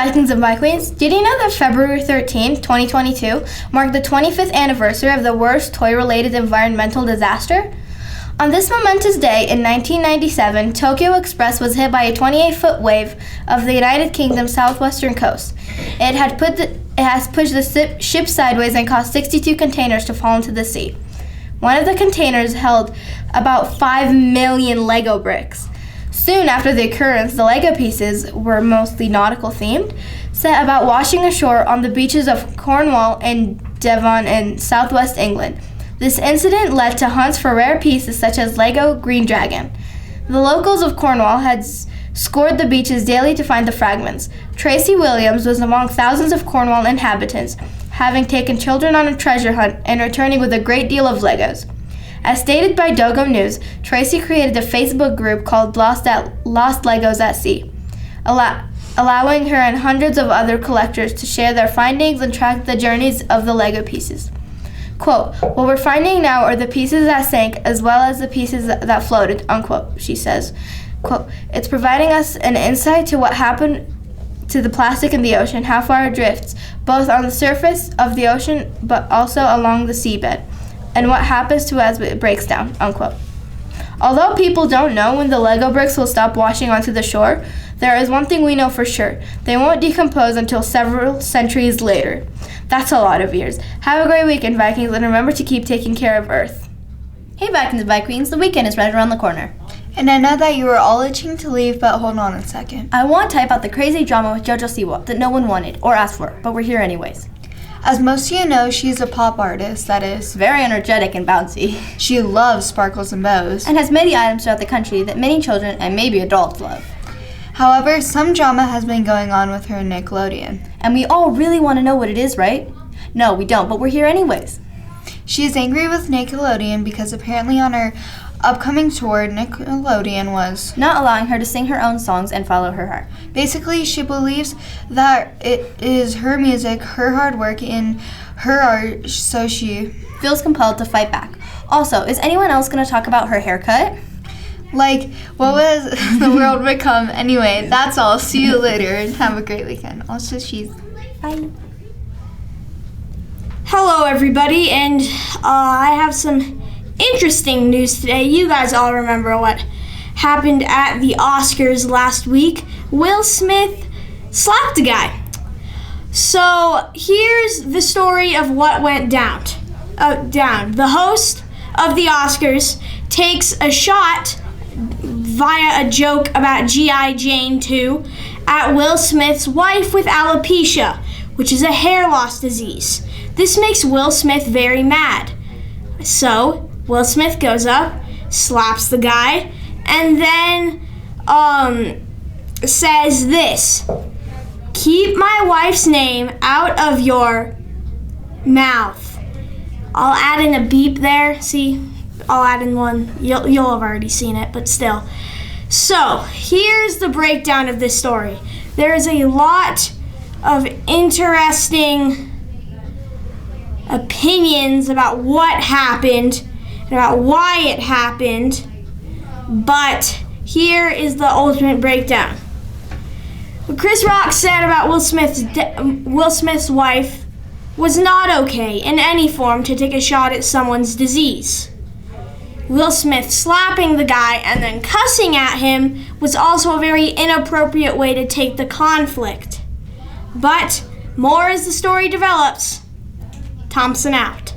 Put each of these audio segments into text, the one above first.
Vikings and Vikings. Did you know that February 13, 2022 marked the 25th anniversary of the worst toy-related environmental disaster? On this momentous day in 1997, Tokyo Express was hit by a 28-foot wave of the United Kingdom's southwestern coast. It has pushed the ship sideways and caused 62 containers to fall into the sea. One of the containers held about 5 million Lego bricks. Soon after the occurrence, the Lego pieces were mostly nautical themed, set about washing ashore on the beaches of Cornwall and Devon in southwest England. This incident led to hunts for rare pieces such as Lego Green Dragon. The locals of Cornwall had scoured the beaches daily to find the fragments. Tracy Williams was among thousands of Cornwall inhabitants, having taken children on a treasure hunt and returning with a great deal of Legos. As stated by Dogo News, Tracy created a Facebook group called Lost Legos at Sea, allowing her and hundreds of other collectors to share their findings and track the journeys of the Lego pieces. Quote, "What we're finding now are the pieces that sank as well as the pieces that floated," unquote, she says. Quote, "It's providing us an insight to what happened to the plastic in the ocean, how far it drifts, both on the surface of the ocean but also along the seabed, and what happens to it as it breaks down," unquote. Although people don't know when the Lego bricks will stop washing onto the shore, there is one thing we know for sure. They won't decompose until several centuries later. That's a lot of years. Have a great weekend, Vikings, and remember to keep taking care of Earth. Hey Vikings and Vikings, the weekend is right around the corner. And I know that you were all itching to leave, but hold on a second. I want to type out the crazy drama with JoJo Siwa that no one wanted or asked for, but we're here anyways. As most of you know, she's a pop artist that is Very energetic and bouncy. She loves sparkles and bows. And has many items throughout the country that many children and maybe adults love. However, some drama has been going on with her Nickelodeon. And we all really want to know what it is, right? No, we don't, but we're here anyways. She is angry with Nickelodeon because apparently on her upcoming tour, Nickelodeon was not allowing her to sing her own songs and follow her heart. Basically, she believes that it is her music, her hard work, and her art, so she feels compelled to fight back. Also, is anyone else going to talk about her haircut? Like, what was the world become? Anyway, that's all. See you later and have a great weekend. Also, she's... Bye. Hello, everybody, and I have some interesting news today. You guys all remember what happened at the Oscars last week. Will Smith slapped a guy. So here's the story of what went down. The host of the Oscars takes a shot via a joke about G.I. Jane 2 at Will Smith's wife with alopecia, which is a hair loss disease. This makes Will Smith very mad. So Will Smith goes up, slaps the guy, and then says this: "Keep my wife's name out of your mouth." I'll add in a beep there. See, I'll add in one. You'll have already seen it, but still. So here's the breakdown of this story. There is a lot of interesting opinions about what happened and about why it happened, but here is the ultimate breakdown. What Chris Rock said about Will Smith's wife was not okay in any form to take a shot at someone's disease. Will Smith slapping the guy and then cussing at him was also a very inappropriate way to take the conflict. But more as the story develops. Thompson out.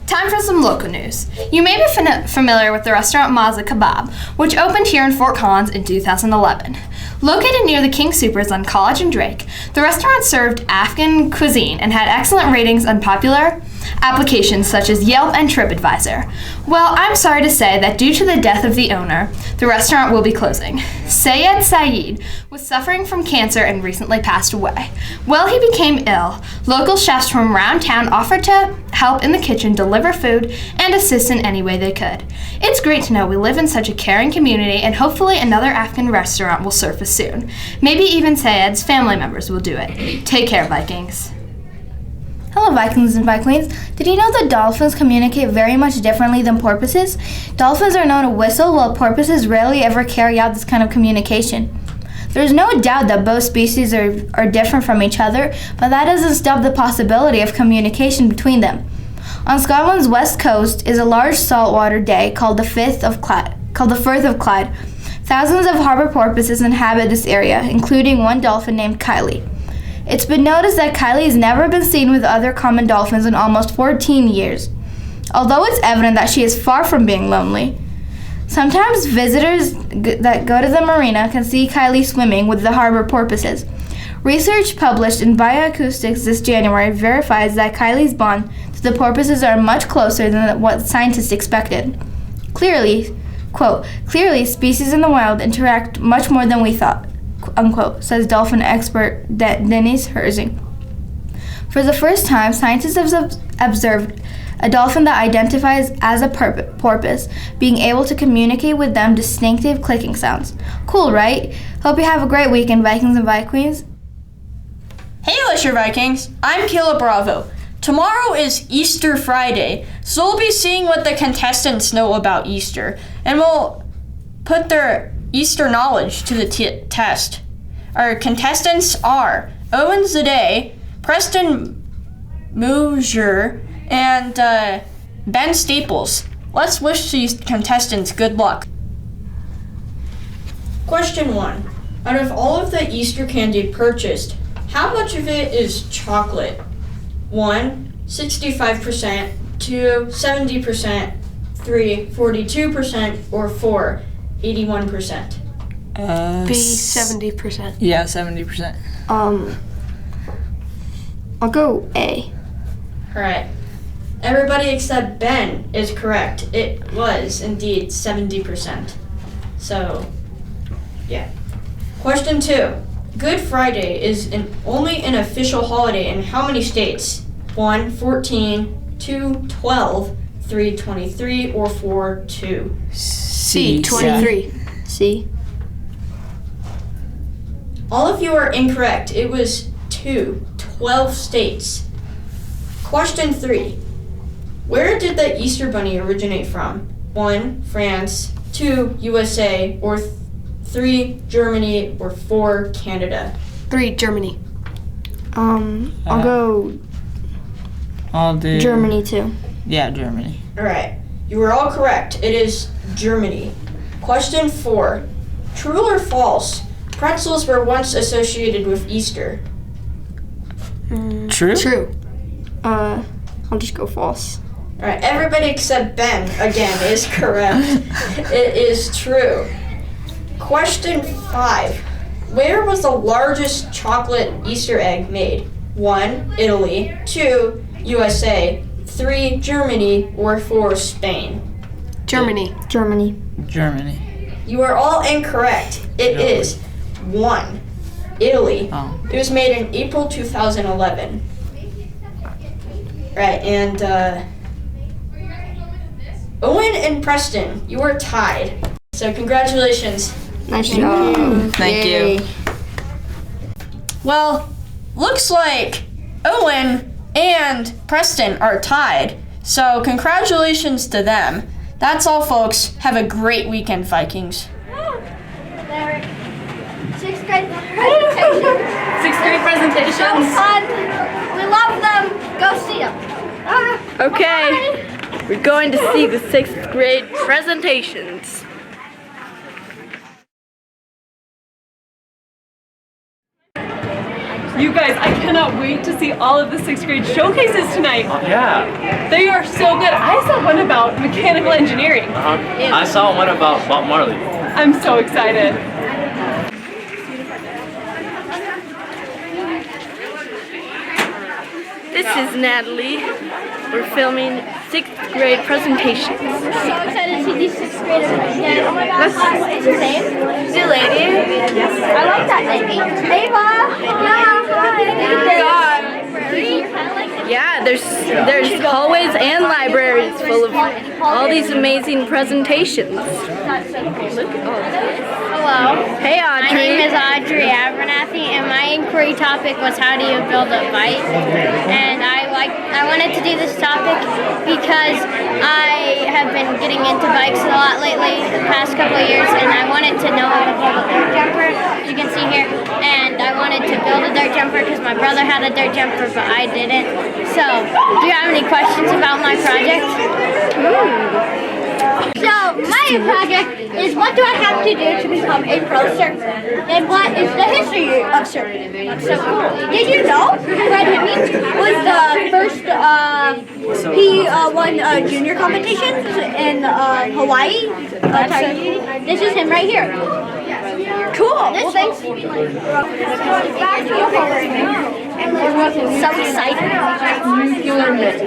Time for some local news. You may be familiar with the restaurant Maza Kebab, which opened here in Fort Collins in 2011. Located near the King Soopers on College and Drake, the restaurant served Afghan cuisine and had excellent ratings on popular applications such as Yelp and TripAdvisor. Well, I'm sorry to say that due to the death of the owner, the restaurant will be closing. Sayed Saeed was suffering from cancer and recently passed away. Well, he became ill. Local chefs from around town offered to help in the kitchen, deliver food, and assist in any way they could. It's great to know we live in such a caring community, and hopefully another Afghan restaurant will surface soon. Maybe even Sayed's family members will do it. Take care, Vikings. Hello, Vikings and Vikings. Did you know that dolphins communicate very much differently than porpoises? Dolphins are known to whistle, while porpoises rarely ever carry out this kind of communication. There's no doubt that both species are different from each other, but that doesn't stop the possibility of communication between them. On Scotland's west coast is a large saltwater day called the Firth of Clyde. Thousands of harbor porpoises inhabit this area, including one dolphin named Kylie. It's been noticed that Kylie has never been seen with other common dolphins in almost 14 years. Although it's evident that she is far from being lonely, sometimes visitors that go to the marina can see Kylie swimming with the harbor porpoises. Research published in Bioacoustics this January verifies that Kylie's bond to the porpoises are much closer than what scientists expected. Clearly, quote, "Clearly, species in the wild interact much more than we thought," unquote, says dolphin expert Denise Herzing. For the first time, scientists have observed a dolphin that identifies as a porpoise, being able to communicate with them distinctive clicking sounds. Cool, right? Hope you have a great weekend, Vikings and Vikings. Hey, LESHER Vikings! I'm KLIB Bravo. Tomorrow is Easter Friday, so we'll be seeing what the contestants know about Easter, and we'll put their Easter knowledge to the test. Our contestants are Owen Zade, Preston Mosier, and Ben Staples. Let's wish these contestants good luck. Question 1. Out of all of the Easter candy purchased, how much of it is chocolate? 1, 65%, 2, 70%, 3, 42%, or 4, 81%? Be 70%. Yeah, 70%. I'll go A. Alright. Everybody except Ben is correct. It was indeed 70%. So, yeah. Question 2. Good Friday is only an official holiday in how many states? 1, 14, 2, 12, 3, 23, or 4, 2? C. 23. C. All of you are incorrect. It was 2, 12 states. Question 3. Where did the Easter Bunny originate from? 1, France, 2, USA, or 3, Germany, or 4, Canada? 3, Germany. I'll do Germany too. Yeah, Germany. Alright, you were all correct. It is Germany. Question 4. True or false? Pretzels were once associated with Easter. True? True. I'll just go false. Alright, everybody except Ben, again, is correct. It is true. Question 5. Where was the largest chocolate Easter egg made? 1, Italy, 2, USA, 3, Germany, or 4, Spain? Germany. Germany. Germany. You are all incorrect. It is 1, Italy. Oh. It was made in April 2011. Right, and Owen and Preston, you are tied. So congratulations. Nice job. Thank you. Well, looks like Owen and Preston are tied. So congratulations to them. That's all, folks. Have a great weekend, Vikings. Sixth grade presentations. Sixth grade presentations. So fun. We love them. Go see them. Okay. We're going to see the 6th grade presentations. You guys, I cannot wait to see all of the 6th grade showcases tonight. Yeah. They are so good. I saw one about mechanical engineering. I saw one about Bob Marley. I'm so excited. This is Natalie. We're filming 6th grade presentations. So excited to see these 6th graders again. Oh my gosh. What's your name? New lady. I like that name. Ava. Yeah, there's hallways and libraries full of all these amazing presentations. Hello. Hey, Audrey. My name is Audrey Abernathy, and my inquiry topic was how do you build a bike? And I I wanted to do this topic because I have been getting into bikes a lot lately, the past couple of years, and I wanted to know how to build a dirt jumper, as you can see here, and I wanted to build a dirt jumper because my brother had a dirt jumper, but I didn't. So, do you have any questions about my project? So, my project is what do I have to do to become a pro surfer? And what is the history of surfing? That's so cool. Did you know Fred Hemmings was the first, he won junior competitions in Hawaii? This is him right here. Cool. Well, thanks. Back to your homework. So excited. Nuclear myths.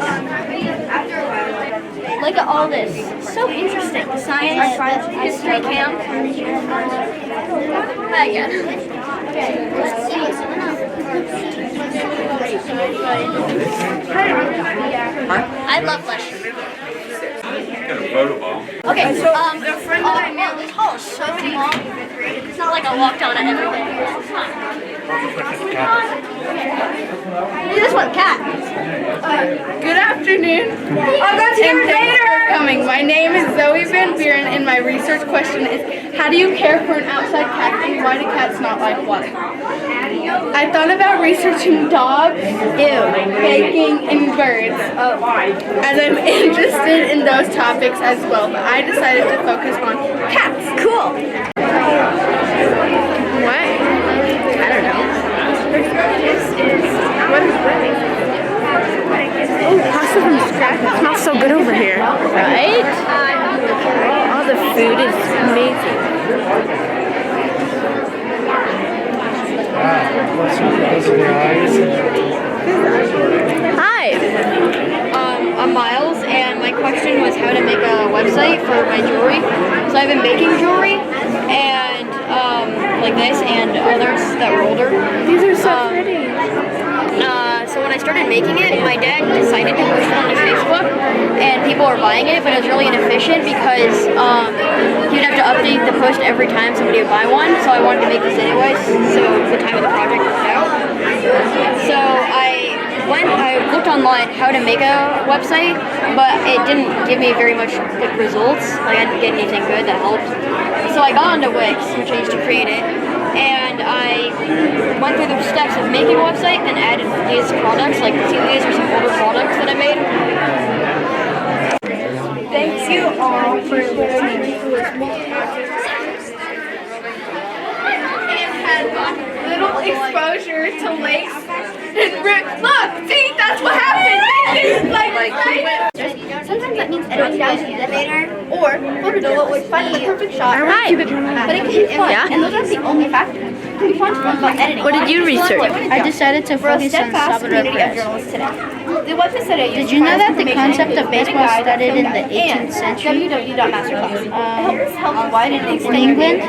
Look at all this. So interesting. Science, history camp. Okay, let's see. I love LESHER. Okay, so a friend of mine, this hall is so long. It's not like I walked on it every day. This one, cat. Good afternoon. And thanks for coming. My name is Zoe Van Buren, and my research question is, how do you care for an outside cat, and why do cats not like water? I thought about researching dogs, baking, and birds, as I'm interested in those topics as well, but I decided to focus on cats. Cool. What? I don't know. What is that? Oh, pasta from scratch. It smells so good over here. Right? All the food is amazing. Hi. I'm Miles, and my question was how to make a website for my jewelry. So I've been making jewelry, and like this, and others that were older. These are so pretty. So when I started making it, my dad decided to post it on his Facebook, and people were buying it, but it was really inefficient because you'd have to update the post every time somebody would buy one, so I wanted to make this anyways, so the time of the project worked out. So I looked online how to make a website, but it didn't give me very much like results, like I didn't get anything good that helped. So I got onto Wix, which I used to create it, and I went through the steps of making a website, then added these products, like these are some older products that I made. Thank you all for listening. And had little exposure to lakes and rivers. Look, see, that's what happened. Sometimes that means editing later or what would find the perfect shot. Hi. But it can be fun, and those aren't the only factors. It can be fun to learn about editing. What did you research? I decided to focus on Salvador Perez. Did you know that the concept of baseball started in the 18th century? In England?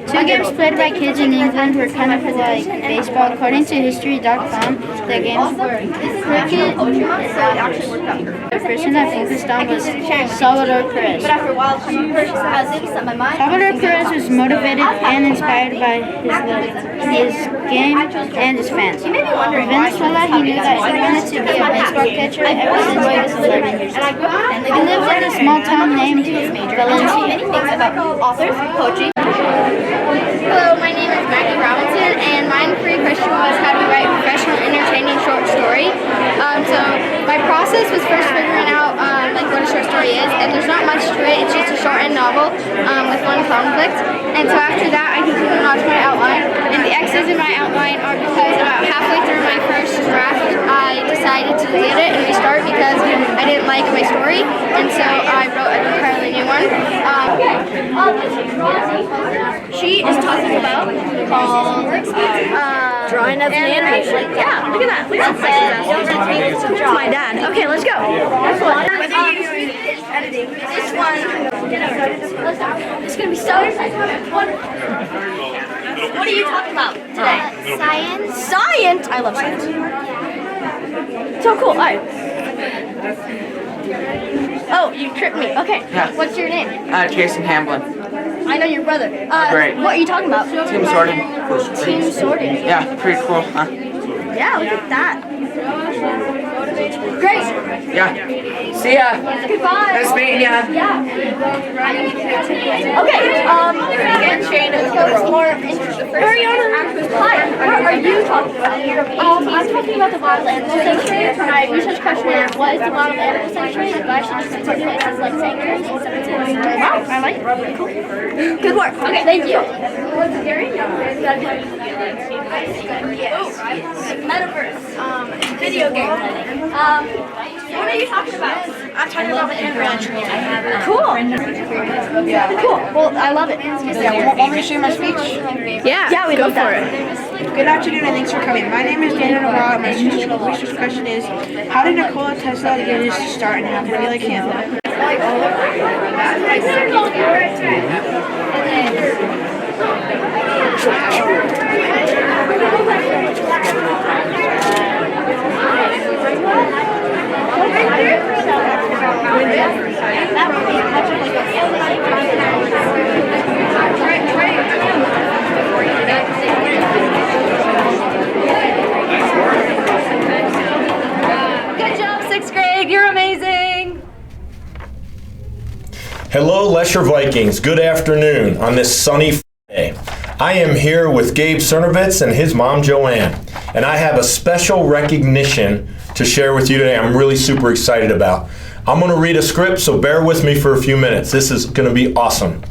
Two games played by kids in England were kind of like baseball. According to History.com, the games were cricket. The person I focused on was Salvador Perez. Salvador Perez was motivated and inspired by his game and his fans. In Venezuela, he knew that he wanted to be a baseball catcher ever since he was 11 years old. He lived in a small town named Valencia. Hello, my name is Maggie Robinson, and my inquiry question was how to write a professional, entertaining short story. So my process was first figuring out like what a short story is, and there's not much to it. It's just a shortened novel with one conflict. And so after that, I continued on to my outline, and the X's in my outline are because about halfway through my first draft, I decided to delete it and restart because I didn't like my story, and so I wrote an entirely new one. She is talking about Drawing as an animation. Yeah, look at that. Look at that. That's my dad. Okay, let's go. This one is going to be so wonderful. What are you talking about today? Science. Science? I love science. So cool. All right. Oh, you tricked me. Okay. Yeah. What's your name? Jason Hamblin. I know your brother. Great. What are you talking about? Team sorting. Team sorting. Yeah, pretty cool, huh? Yeah, look at that. Great. Yeah. See ya. Goodbye. Nice meeting ya. Okay, let's go with more interesting. Hi, what are you talking about? I'm talking about the wild animal sanctuary. My research question is, what is the wild animal sanctuary? The guy should just take places like sanctuaries instead of taking wow, I like it. Cool. Good work. Okay, thank you. Metaverse. Video game. What are you talking about? I'm talking about the animal. Cool. Cool. Well, I love it. Want me to share my speech? Yeah, we go love for that. it. Good afternoon and thanks for coming. My name is Daniel Navarro. My research question is, how did Nikola Tesla get his start and how to be like him? Good job, 6th grade. You're amazing. Hello, Lesher Vikings. Good afternoon on this sunny Friday. I am here with Gabe Cernovitz and his mom, Joanne, and I have a special recognition to share with you today I'm really super excited about. I'm going to read a script, so bear with me for a few minutes. This is going to be awesome.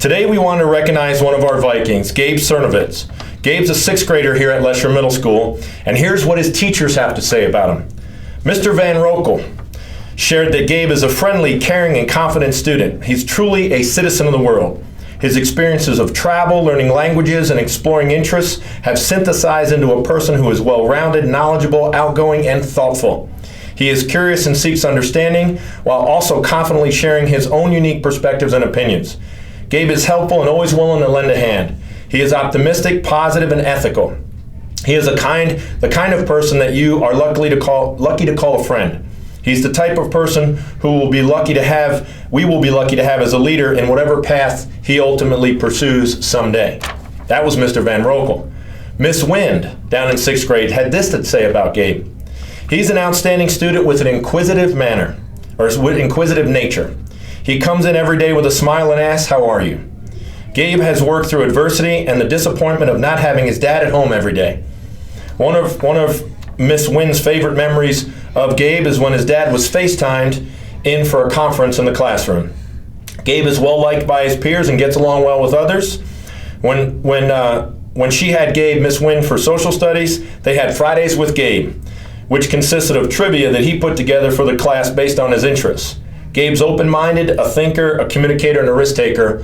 Today we want to recognize one of our Vikings, Gabe Cernovitz. Gabe's a 6th grader here at Lesher Middle School, and here's what his teachers have to say about him. Mr. Van Rokel shared that Gabe is a friendly, caring, and confident student. He's truly a citizen of the world. His experiences of travel, learning languages, and exploring interests have synthesized into a person who is well-rounded, knowledgeable, outgoing, and thoughtful. He is curious and seeks understanding, while also confidently sharing his own unique perspectives and opinions. Gabe is helpful and always willing to lend a hand. He is optimistic, positive, and ethical. He is the kind of person that you are lucky to call a friend. He's the type of person who we will be lucky to have as a leader in whatever path he ultimately pursues someday. That was Mr. Van Rokel. Miss Wind, down in 6th grade, had this to say about Gabe. He's an outstanding student with an inquisitive manner, or with inquisitive nature. He comes in every day with a smile and asks, "How are you?" Gabe has worked through adversity and the disappointment of not having his dad at home every day. One of Miss Wind's favorite memories of Gabe is when his dad was FaceTimed in for a conference in the classroom. Gabe is well liked by his peers and gets along well with others. When she had Gabe, Miss Wind, for social studies, they had Fridays with Gabe, which consisted of trivia that he put together for the class based on his interests. Gabe's open-minded, a thinker, a communicator, and a risk-taker,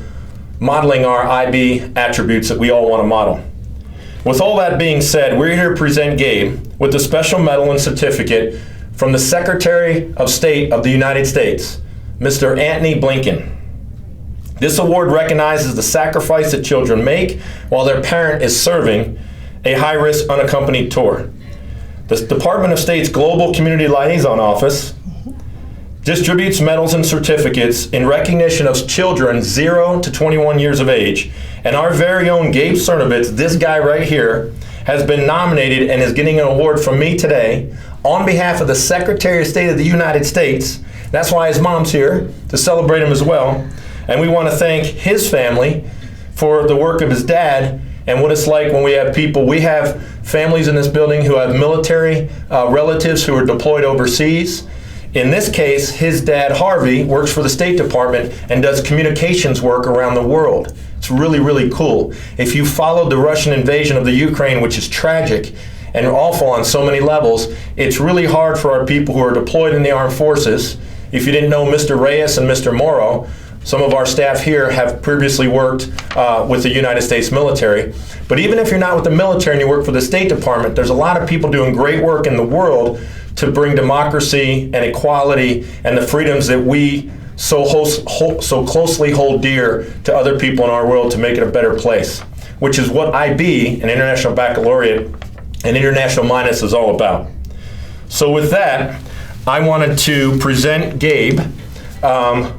modeling our IB attributes that we all want to model. With all that being said, we're here to present Gabe with a special medal and certificate from the Secretary of State of the United States, Mr. Antony Blinken. This award recognizes the sacrifice that children make while their parent is serving a high-risk unaccompanied tour. The Department of State's Global Community Liaison Office distributes medals and certificates in recognition of children 0 to 21 years of age, and our very own Gabe Cernovitz, this guy right here, has been nominated and is getting an award from me today on behalf of the Secretary of State of the United States. That's why his mom's here, to celebrate him as well. And we want to thank his family for the work of his dad and what it's like when we have people. We have families in this building who have military relatives who are deployed overseas. In this case, his dad, Harvey, works for the State Department and does communications work around the world. It's really, really cool. If you followed the Russian invasion of the Ukraine, which is tragic and awful on so many levels, it's really hard for our people who are deployed in the armed forces. If you didn't know Mr. Reyes and Mr. Morrow, some of our staff here have previously worked with the United States military. But even if you're not with the military and you work for the State Department, there's a lot of people doing great work in the world to bring democracy and equality and the freedoms that we so closely hold dear to other people in our world to make it a better place, which is what IB, an International Baccalaureate, and International Minus is all about. So with that, I wanted to present Gabe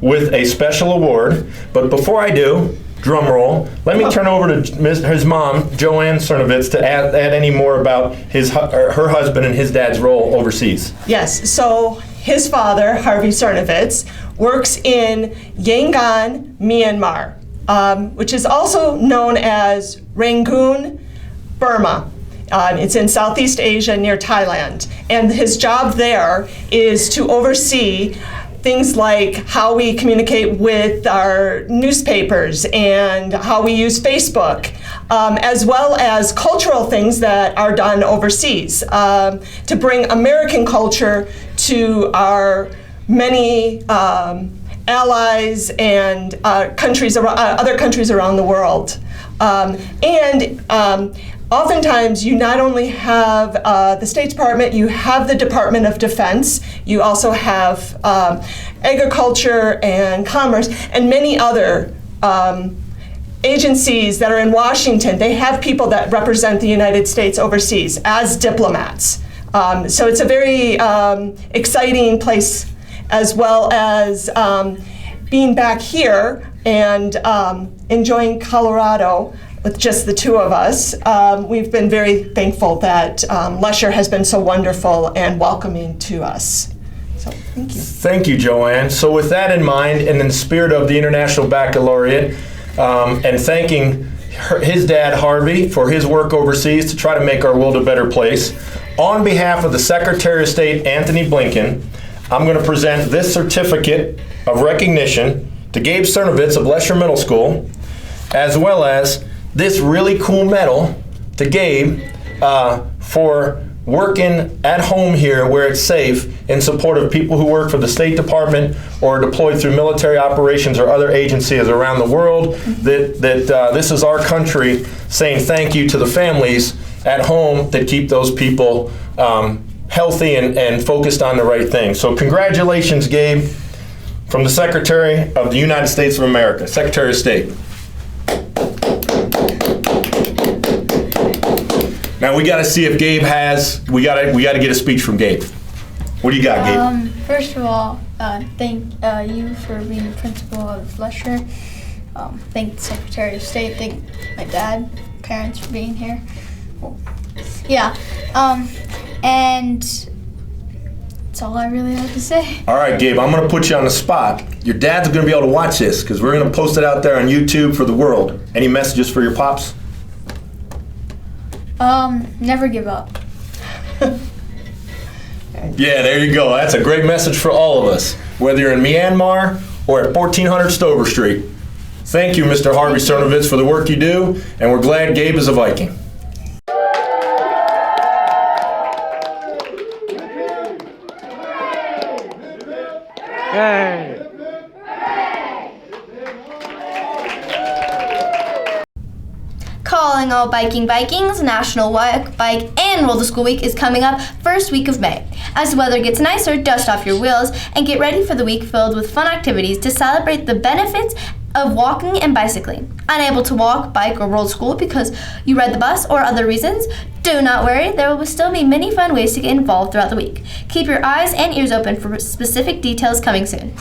with a special award. But before I do, drum roll. Let me turn over to his mom, Joanne Cernovitz, to add any more about her husband and his dad's role overseas. Yes, so his father, Harvey Cernovitz, works in Yangon, Myanmar, which is also known as Rangoon, Burma. It's in Southeast Asia near Thailand. And his job there is to oversee things like how we communicate with our newspapers and how we use Facebook, as well as cultural things that are done overseas to bring American culture to our many allies and other countries around the world. Oftentimes, you not only have the State Department, you have the Department of Defense, you also have Agriculture and Commerce, and many other agencies that are in Washington. They have people that represent the United States overseas as diplomats. So it's a very exciting place, as well as being back here and enjoying Colorado with just the two of us. We've been very thankful that LESHER has been so wonderful and welcoming to us. So thank you. Thank you, Joanne. So with that in mind, and in the spirit of the International Baccalaureate, and thanking his dad, Harvey, for his work overseas to try to make our world a better place, on behalf of the Secretary of State, Anthony Blinken, I'm going to present this certificate of recognition to Gabe Cernovitz of LESHER Middle School, as well as this really cool medal to Gabe for working at home here where it's safe in support of people who work for the State Department or deployed through military operations or other agencies around the world. That this is our country saying thank you to the families at home that keep those people healthy and focused on the right thing. So congratulations, Gabe, from the Secretary of the United States of America, Secretary of State. Now we got to see if Gabe has. We got to get a speech from Gabe. What do you got, Gabe? First of all, thank you for being the principal of LESHER. Thank the Secretary of State. Thank my dad, parents for being here. Yeah, and that's all I really have to say. All right, Gabe, I'm going to put you on the spot. Your dad's going to be able to watch this because we're going to post it out there on YouTube for the world. Any messages for your pops? Never give up. Yeah, there you go. That's a great message for all of us, whether you're in Myanmar or at 1400 Stover Street. Thank you, Mr. Harvey Cernovitz, for the work you do, and we're glad Gabe is a Viking. Hey. Calling all biking Vikings, National Walk, Bike, and Roll to School Week is coming up first week of May. As the weather gets nicer, dust off your wheels and get ready for the week filled with fun activities to celebrate the benefits of walking and bicycling. Unable to walk, bike, or roll to school because you ride the bus or other reasons? Do not worry, there will still be many fun ways to get involved throughout the week. Keep your eyes and ears open for specific details coming soon.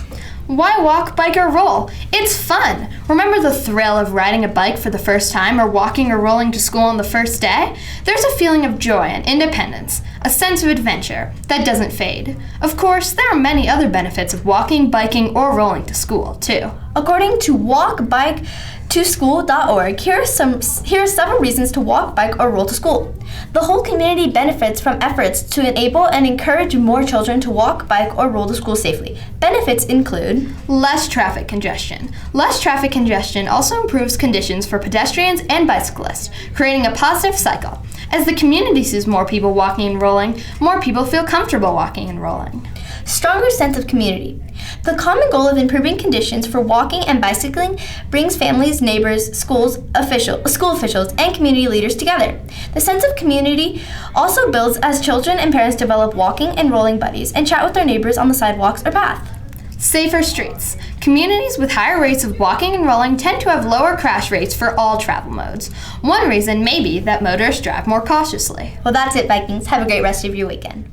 Why walk, bike, or roll? It's fun! Remember the thrill of riding a bike for the first time or walking or rolling to school on the first day? There's a feeling of joy and independence, a sense of adventure that doesn't fade. Of course, there are many other benefits of walking, biking, or rolling to school, too. According to walkbiketoschool.org, here are several reasons to walk, bike, or roll to school. The whole community benefits from efforts to enable and encourage more children to walk, bike, or roll to school safely. Benefits include less traffic congestion. Less traffic congestion also improves conditions for pedestrians and bicyclists, creating a positive cycle. As the community sees more people walking and rolling, more people feel comfortable walking and rolling. Stronger sense of community. The common goal of improving conditions for walking and bicycling brings families, neighbors, school officials, and community leaders together. The sense of community also builds as children and parents develop walking and rolling buddies and chat with their neighbors on the sidewalks or path. Safer streets. Communities with higher rates of walking and rolling tend to have lower crash rates for all travel modes. One reason may be that motorists drive more cautiously. Well, that's it, Vikings. Have a great rest of your weekend.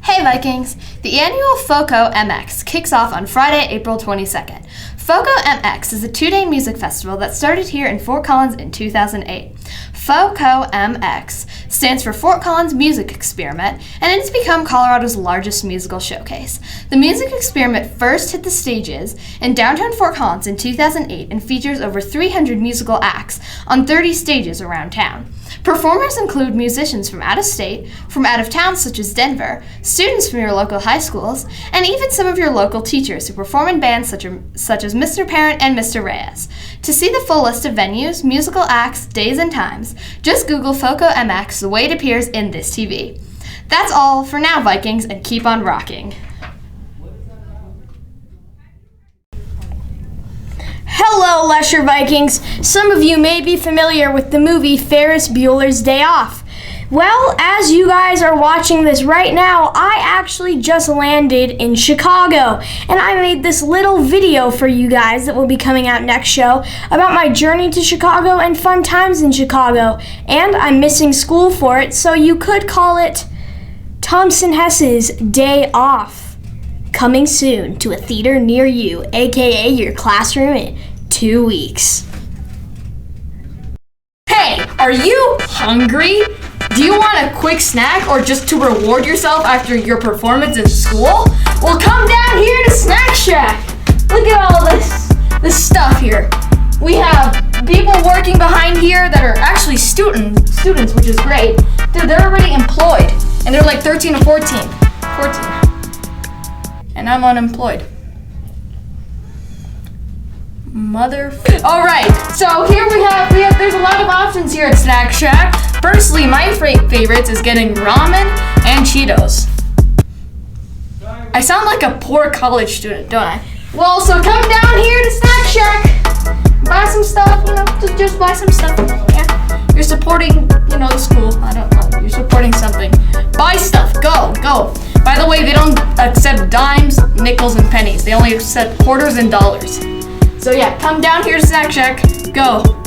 Hey Vikings! The annual FOCO MX kicks off on Friday, April 22nd. FOCO MX is a 2-day music festival that started here in Fort Collins in 2008. FOCO MX stands for Fort Collins Music Experiment, and it's become Colorado's largest musical showcase. The Music Experiment first hit the stages in downtown Fort Collins in 2008 and features over 300 musical acts on 30 stages around town. Performers include musicians from out of state, from out of town such as Denver, students from your local high schools, and even some of your local teachers who perform in bands such as Mr. Parent and Mr. Reyes. To see the full list of venues, musical acts, days, and times, just Google FOCO MX the way it appears in this TV. That's all for now, Vikings, and keep on rocking. Hello, Lesher Vikings. Some of you may be familiar with the movie Ferris Bueller's Day Off. Well, as you guys are watching this right now, I actually just landed in Chicago, and I made this little video for you guys that will be coming out next show about my journey to Chicago and fun times in Chicago, and I'm missing school for it, so you could call it Thompson Hess's Day Off. Coming soon to a theater near you, aka your classroom in 2 weeks. Hey, are you hungry? Do you want a quick snack or just to reward yourself after your performance in school? Well, come down here to Snack Shack. Look at all this stuff here. We have people working behind here that are actually students, which is great. Dude, they're already employed, and they're like 13 or 14. And I'm unemployed. Alright, so here we have, there's a lot of options here at Snack Shack. Firstly, my favorites is getting ramen and Cheetos. I sound like a poor college student, don't I? Well, so come down here to Snack Shack. Buy some stuff, just buy some stuff. Yeah. You're supporting, the school. I don't know. You're supporting something. Buy stuff. Go. By the way, they don't accept dimes, nickels, and pennies. They only accept quarters and dollars. So yeah, come down here to Snack Shack. Go.